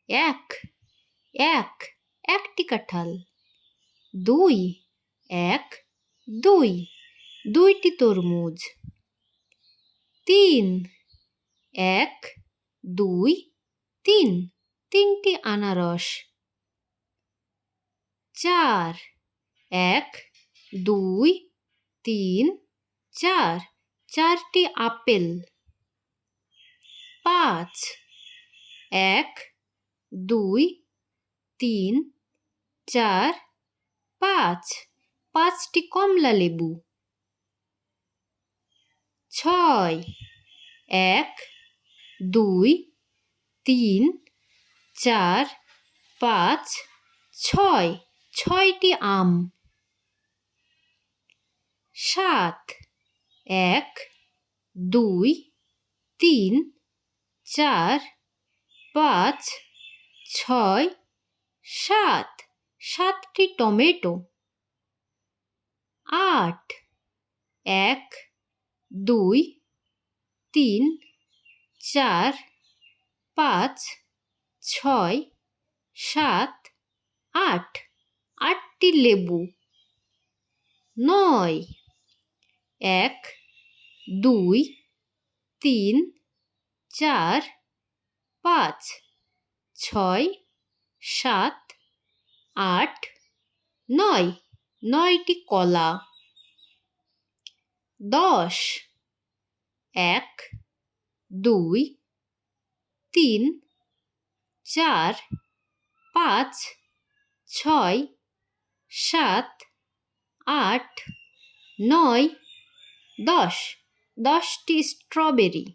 এক এক একটি কাঁঠাল। দুই এক দুই দুইটি তরমুজ। তিন এক দুই তিন তিনটি আনারস। চার এক দুই তিন চার চারটি আপেল। পাঁচ এক দুই তিন চার পাঁচ পাঁচটি কমলা লেবু। ছয় এক দুই তিন চার পাঁচ ছয় ছয়টি আম। সাত এক দুই তিন চার পাঁচ ছয় সাত সাতটি টমেটো। আট এক দুই তিন চার পাঁচ ছয় সাত আট আটটি লেবু। নয় এক দুই তিন চার পাঁচ ছয় সাত আট নয় নয়টি কলা। দশ এক দুই তিন চার পাঁচ ছয় সাত আট নয় দশ দশটি স্ট্রবেরি।